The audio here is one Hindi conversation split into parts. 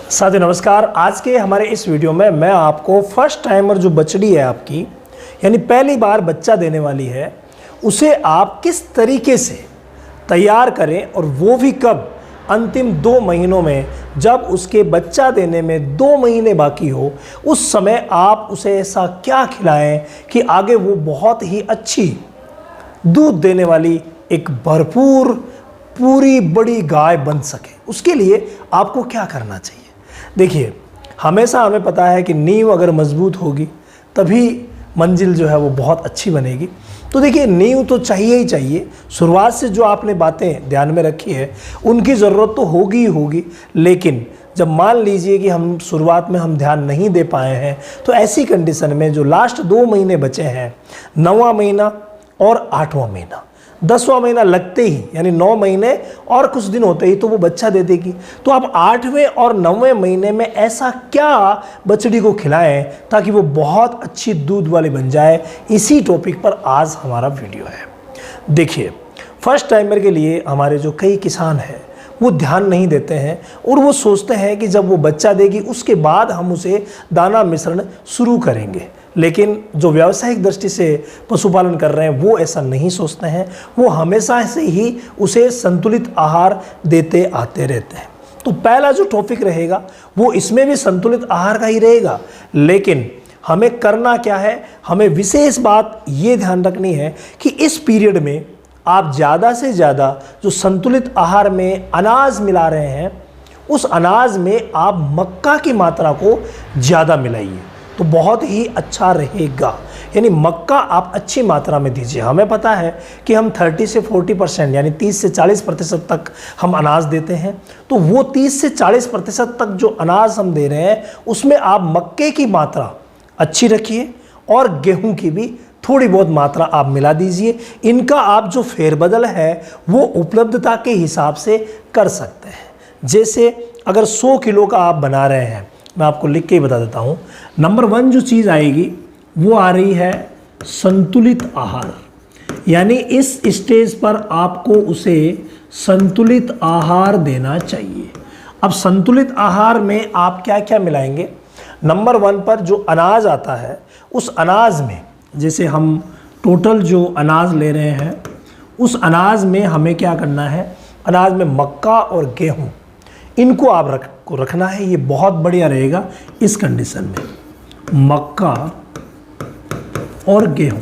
साथियों नमस्कार। आज के हमारे इस वीडियो में मैं आपको फर्स्ट टाइमर जो बछड़ी है आपकी, यानी पहली बार बच्चा देने वाली है, उसे आप किस तरीके से तैयार करें और वो भी कब, अंतिम 2 महीनों में, जब उसके बच्चा देने में 2 महीने बाकी हो, उस समय आप उसे ऐसा क्या खिलाएं कि आगे वो बहुत ही अच्छी दूध देने वाली एक भरपूर पूरी बड़ी गाय बन सके। उसके लिए आपको क्या करना चाहिए? देखिए, हमेशा हमें पता है कि नींव अगर मजबूत होगी तभी मंजिल जो है वो बहुत अच्छी बनेगी। तो देखिए, नींव तो चाहिए ही चाहिए। शुरुआत से जो आपने बातें ध्यान में रखी है उनकी ज़रूरत तो होगी ही होगी, लेकिन जब मान लीजिए कि हम शुरुआत में हम ध्यान नहीं दे पाए हैं, तो ऐसी कंडीशन में जो लास्ट 2 महीने बचे हैं, 9वां महीना और 8वां महीना, 10वां महीना लगते ही, यानी 9 महीने और कुछ दिन होते ही तो वो बच्चा दे देगी। तो आप 8वें और 9वें महीने में ऐसा क्या बछड़ी को खिलाएं ताकि वो बहुत अच्छी दूध वाली बन जाए। इसी टॉपिक पर आज हमारा वीडियो है। देखिए, फर्स्ट टाइमर के लिए हमारे जो कई किसान हैं वो ध्यान नहीं देते हैं और वो सोचते हैं कि जब वो बच्चा देगी उसके बाद हम उसे दाना मिश्रण शुरू करेंगे। लेकिन जो व्यावसायिक दृष्टि से पशुपालन कर रहे हैं वो ऐसा नहीं सोचते हैं। वो हमेशा से ही उसे संतुलित आहार देते आते रहते हैं। तो पहला जो टॉपिक रहेगा वो इसमें भी संतुलित आहार का ही रहेगा, लेकिन हमें करना क्या है, हमें विशेष बात ये ध्यान रखनी है कि इस पीरियड में आप ज़्यादा से ज़्यादा जो संतुलित आहार में अनाज मिला रहे हैं, उस अनाज में आप मक्का की मात्रा को ज़्यादा मिलाइए तो बहुत ही अच्छा रहेगा। यानी मक्का आप अच्छी मात्रा में दीजिए। हमें पता है कि हम 30 से 40% यानी 30 से 40% तक हम अनाज देते हैं, तो वो 30 से 40% तक जो अनाज हम दे रहे हैं उसमें आप मक्के की मात्रा अच्छी रखिए और गेहूं की भी थोड़ी बहुत मात्रा आप मिला दीजिए। इनका आप जो फेरबदल है वो उपलब्धता के हिसाब से कर सकते हैं। जैसे अगर 100 किलो का आप बना रहे हैं, मैं आपको लिख के ही बता देता हूँ। नंबर 1 जो चीज़ आएगी वो आ रही है संतुलित आहार, यानी इस स्टेज पर आपको उसे संतुलित आहार देना चाहिए। अब संतुलित आहार में आप क्या क्या मिलाएंगे? नंबर 1 पर जो अनाज आता है, उस अनाज में, जैसे हम टोटल जो अनाज ले रहे हैं उस अनाज में हमें क्या करना है, अनाज में मक्का और गेहूँ, इनको आप रखना है। ये बहुत बढ़िया रहेगा इस कंडीशन में। मक्का और गेहूं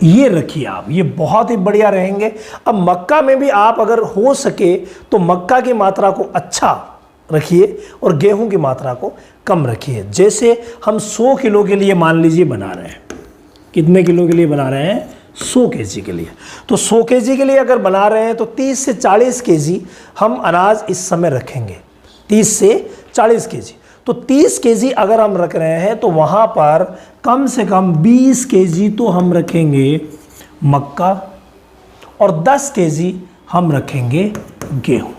ये रखिए आप, ये बहुत ही बढ़िया रहेंगे। अब मक्का में भी आप अगर हो सके तो मक्का की मात्रा को अच्छा रखिए और गेहूं की मात्रा को कम रखिए। जैसे हम 100 किलो के लिए मान लीजिए बना रहे हैं, कितने किलो के लिए बना रहे हैं? 100 केजी के लिए। तो 100 केजी के लिए अगर बना रहे हैं तो 30 से 40 केजी हम अनाज इस समय रखेंगे। 30 से 40 केजी, तो 30 केजी अगर हम रख रहे हैं तो वहाँ पर कम से कम 20 केजी तो हम रखेंगे मक्का और 10 केजी हम रखेंगे गेहूँ।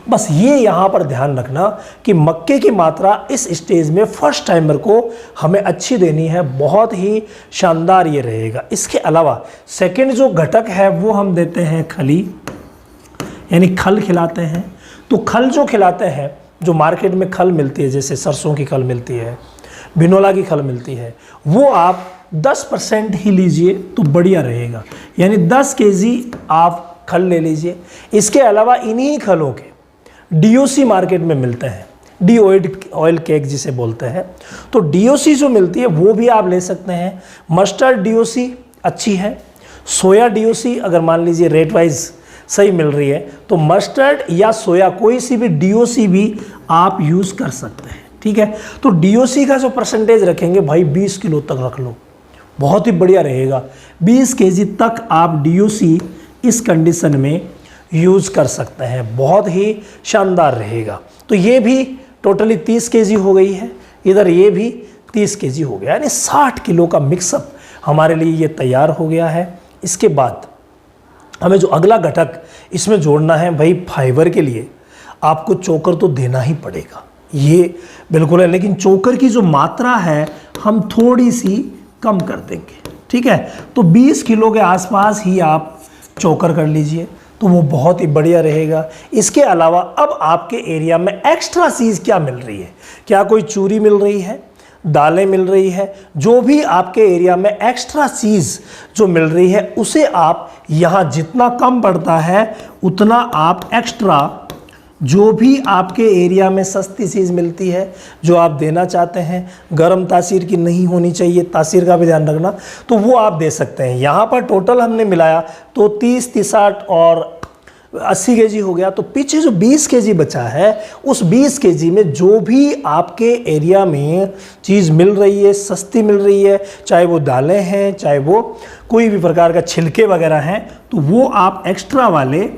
बस ये यहाँ पर ध्यान रखना कि मक्के की मात्रा इस स्टेज में फर्स्ट टाइमर को हमें अच्छी देनी है। बहुत ही शानदार ये रहेगा। इसके अलावा सेकंड जो घटक है वो हम देते हैं खली, यानी खल खिलाते हैं। तो खल जो खिलाते हैं, जो मार्केट में खल मिलती है, जैसे सरसों की खल मिलती है, बिनोला की खल मिलती है, वो आप 10% ही लीजिए तो बढ़िया रहेगा। यानी 10 केजी आप खल ले लीजिए। इसके अलावा इन्हीं खलों के DOC मार्केट में मिलते हैं, डी ऑयल केक जिसे बोलते हैं। तो DOC जो मिलती है वो भी आप ले सकते हैं। मस्टर्ड DOC अच्छी है। सोया DOC अगर मान लीजिए रेट वाइज सही मिल रही है तो मस्टर्ड या सोया कोई सी भी DOC भी आप यूज़ कर सकते हैं। ठीक है, तो DOC का जो परसेंटेज रखेंगे भाई 20 किलो तक रख लो, बहुत ही बढ़िया रहेगा। 20 केजी तक आप DOC इस कंडीशन में यूज़ कर सकते हैं, बहुत ही शानदार रहेगा। तो ये भी टोटली 30 केजी हो गई है, इधर ये भी 30 केजी हो गया, यानी 60 किलो का मिक्सअप हमारे लिए ये तैयार हो गया है। इसके बाद हमें जो अगला घटक इसमें जोड़ना है भाई, फाइबर के लिए आपको चोकर तो देना ही पड़ेगा, ये बिल्कुल है। लेकिन चोकर की जो मात्रा है हम थोड़ी सी कम कर देंगे। ठीक है, तो 20 किलो के आसपास ही आप चोकर कर लीजिए तो वो बहुत ही बढ़िया रहेगा। इसके अलावा अब आपके एरिया में एक्स्ट्रा चीज़ क्या मिल रही है, क्या कोई चूरी मिल रही है, दालें मिल रही है, जो भी आपके एरिया में एक्स्ट्रा चीज़ जो मिल रही है उसे आप यहाँ जितना कम पड़ता है उतना आप एक्स्ट्रा जो भी आपके एरिया में सस्ती चीज़ मिलती है जो आप देना चाहते हैं, गर्म तासीर की नहीं होनी चाहिए, तासीर का भी ध्यान रखना, तो वो आप दे सकते हैं। यहाँ पर टोटल हमने मिलाया तो 30, 60 और 80 केजी हो गया। तो पीछे जो 20 केजी बचा है उस 20 केजी में जो भी आपके एरिया में चीज़ मिल रही है, सस्ती मिल रही है, चाहे वो दालें हैं, चाहे वो कोई भी प्रकार का छिलके वगैरह हैं, तो वो आप एक्स्ट्रा वाले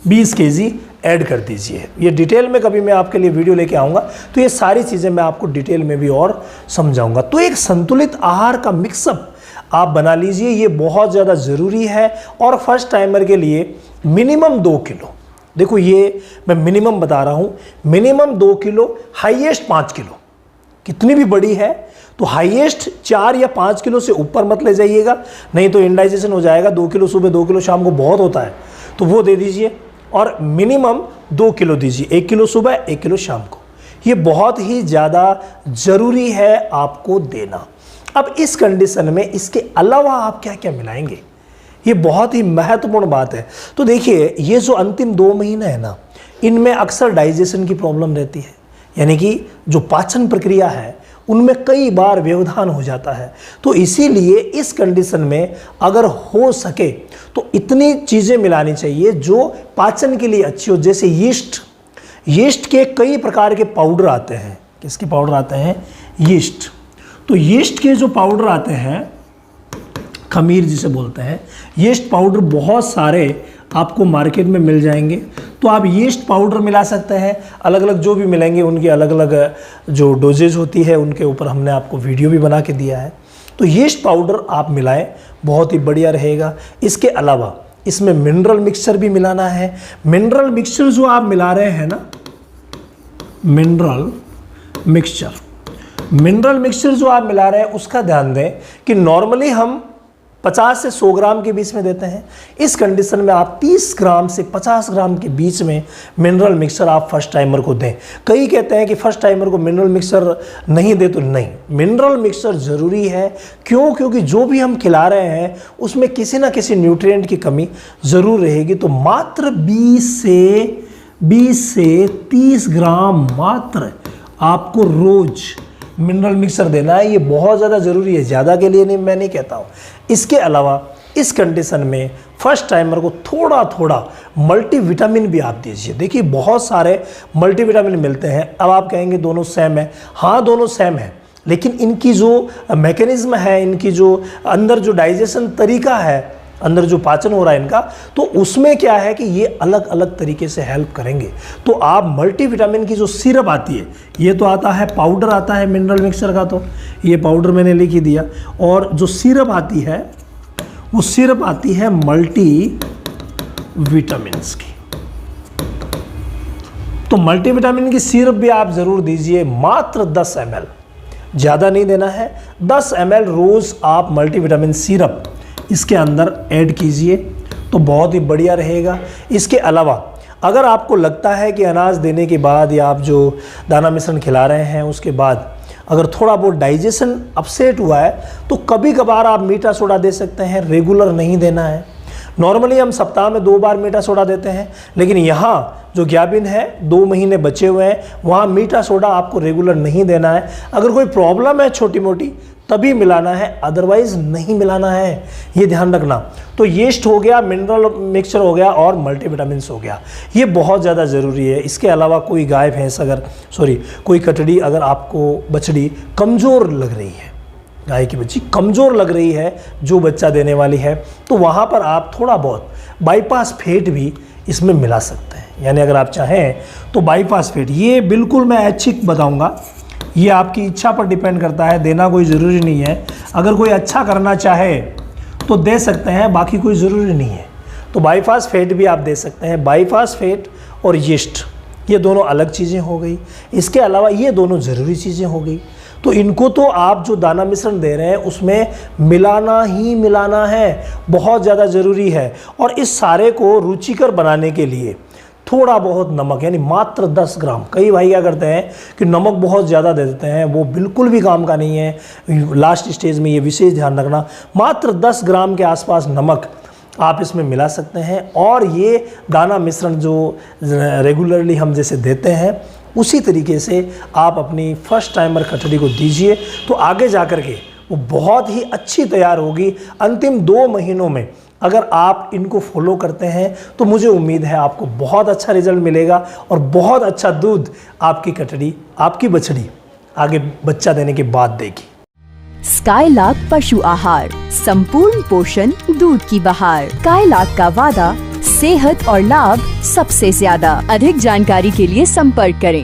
20 केजी ऐड कर दीजिए। ये डिटेल में कभी मैं आपके लिए वीडियो लेके आऊँगा तो ये सारी चीज़ें मैं आपको डिटेल में भी और समझाऊँगा। तो एक संतुलित आहार का मिक्सअप आप बना लीजिए, ये बहुत ज़्यादा ज़रूरी है। और फर्स्ट टाइमर के लिए मिनिमम 2 किलो, देखो ये मैं मिनिमम बता रहा हूँ, मिनिमम 2 किलो, हाईएस्ट 5 किलो। कितनी भी बड़ी है तो हाईएस्ट 4 या 5 किलो से ऊपर मत ले जाइएगा, नहीं तो इंडाइजेशन हो जाएगा। 2 किलो सुबह 2 किलो शाम को बहुत होता है, तो वो दे दीजिए। और मिनिमम 2 किलो दीजिए, 1 किलो सुबह 1 किलो शाम को। ये बहुत ही ज़्यादा ज़रूरी है आपको देना। अब इस कंडीशन में इसके अलावा आप क्या क्या मिलाएंगे, ये बहुत ही महत्वपूर्ण बात है। तो देखिए ये जो अंतिम 2 महीने है ना, इनमें अक्सर डाइजेशन की प्रॉब्लम रहती है, यानी कि जो पाचन प्रक्रिया है उनमें कई बार व्यवधान हो जाता है। तो इसीलिए इस कंडीशन में अगर हो सके तो इतनी चीज़ें मिलानी चाहिए जो पाचन के लिए अच्छी हो। जैसे यीस्ट के कई प्रकार के पाउडर आते हैं। किसके पाउडर आते हैं? यीस्ट। तो यीस्ट के जो पाउडर आते हैं, खमीर जिसे बोलते हैं, यीस्ट पाउडर बहुत सारे आपको मार्केट में मिल जाएंगे। तो आप यीस्ट पाउडर मिला सकते हैं। अलग अलग जो भी मिलेंगे उनकी अलग अलग जो डोजेज होती है उनके ऊपर हमने आपको वीडियो भी बना के दिया है। तो यीस्ट पाउडर आप मिलाएं, बहुत ही बढ़िया रहेगा। इसके अलावा इसमें मिनरल मिक्सचर भी मिलाना है। मिनरल मिक्सचर जो आप मिला रहे हैं ना, मिनरल मिक्सचर जो आप मिला रहे हैं उसका ध्यान दें कि नॉर्मली हम 50 से 100 ग्राम के बीच में देते हैं। इस कंडीशन में आप 30 ग्राम से 50 ग्राम के बीच में मिनरल मिक्सचर आप फर्स्ट टाइमर को दें। कई कहते हैं कि फर्स्ट टाइमर को मिनरल मिक्सचर नहीं दे, तो नहीं, मिनरल मिक्सचर ज़रूरी है। क्यों? क्योंकि जो भी हम खिला रहे हैं उसमें किसी ना किसी न्यूट्रिएंट की कमी ज़रूर रहेगी। तो मात्र 20 से 30 ग्राम मात्र आपको रोज़ मिनरल मिक्सचर देना है। ये बहुत ज़्यादा ज़रूरी है, ज़्यादा के लिए नहीं, मैं नहीं कहता हूँ। इसके अलावा इस कंडीशन में फर्स्ट टाइमर को थोड़ा थोड़ा मल्टीविटामिन भी आप दीजिए। देखिए बहुत सारे मल्टीविटामिन मिलते हैं। अब आप कहेंगे दोनों सेम है, हाँ दोनों सेम है, लेकिन इनकी जो मैकेनिज्म है, इनकी जो अंदर जो डाइजेशन तरीका है, अंदर जो पाचन हो रहा है इनका, तो उसमें क्या है कि ये अलग अलग तरीके से हेल्प करेंगे। तो आप मल्टीविटामिन की जो सिरप आती है, ये तो आता है पाउडर आता है मिनरल मिक्सचर का, तो ये पाउडर मैंने लिख ही दिया। और जो सिरप आती है वो सिरप आती है मल्टीविटामिन्स की। तो मल्टीविटामिन की सिरप भी आप ज़रूर दीजिए। मात्र 10 ml, ज़्यादा नहीं देना है, 10 ml रोज़ आप मल्टीविटामिन सिरप इसके अंदर ऐड कीजिए तो बहुत ही बढ़िया रहेगा। इसके अलावा अगर आपको लगता है कि अनाज देने के बाद या आप जो दाना मिश्रण खिला रहे हैं उसके बाद अगर थोड़ा बहुत डाइजेशन अपसेट हुआ है तो कभी कभार आप मीठा सोडा दे सकते हैं, रेगुलर नहीं देना है। नॉर्मली हम सप्ताह में 2 बार मीठा सोडा देते हैं, लेकिन यहाँ जो ज्ञाबिन है 2 महीने बचे हुए हैं, वहाँ मीठा सोडा आपको रेगुलर नहीं देना है। अगर कोई प्रॉब्लम है छोटी मोटी तभी मिलाना है, अदरवाइज नहीं मिलाना है, ये ध्यान रखना। तो यीस्ट हो गया, मिनरल मिक्सचर हो गया और मल्टीविटामिन्स हो गया, ये बहुत ज़्यादा ज़रूरी है। इसके अलावा कोई गाय भैंस कोई कटड़ी अगर आपको बछड़ी कमज़ोर लग रही है, गाय की बच्ची कमज़ोर लग रही है जो बच्चा देने वाली है, तो वहाँ पर आप थोड़ा बहुत बाईपास फेट भी इसमें मिला सकते हैं। यानी अगर आप चाहें तो बाईपास फेट, ये बिल्कुल मैं ऐच्छिक बताऊँगा, ये आपकी इच्छा पर डिपेंड करता है, देना कोई ज़रूरी नहीं है। अगर कोई अच्छा करना चाहे तो दे सकते हैं, बाकी कोई ज़रूरी नहीं है। तो बाईपास फेट भी आप दे सकते हैं। बाईपास फेट और यीस्ट ये दोनों अलग चीज़ें हो गई। इसके अलावा ये दोनों ज़रूरी चीज़ें हो गई। तो इनको तो आप जो दाना मिश्रण दे रहे हैं उसमें मिलाना ही मिलाना है, बहुत ज़्यादा ज़रूरी है। और इस सारे को रुचिकर बनाने के लिए थोड़ा बहुत नमक, यानी मात्र 10 ग्राम। कई भाई क्या करते हैं कि नमक बहुत ज़्यादा दे देते हैं, वो बिल्कुल भी काम का नहीं है। लास्ट स्टेज में ये विशेष ध्यान रखना, मात्र 10 ग्राम के आसपास नमक आप इसमें मिला सकते हैं। और ये दाना मिश्रण जो रेगुलरली हम जैसे देते हैं उसी तरीके से आप अपनी फर्स्ट टाइमर कटड़ी को दीजिए, तो आगे जा कर के वो बहुत ही अच्छी तैयार होगी। अंतिम 2 महीनों में अगर आप इनको फॉलो करते हैं तो मुझे उम्मीद है आपको बहुत अच्छा रिजल्ट मिलेगा और बहुत अच्छा दूध आपकी कटड़ी, आपकी बछड़ी आगे बच्चा देने के बाद देगी। स्काईलार्क पशु आहार, संपूर्ण पोषण, दूध की बहार। स्काईलार्क का वादा, सेहत और लाभ सबसे ज्यादा। अधिक जानकारी के लिए संपर्क करें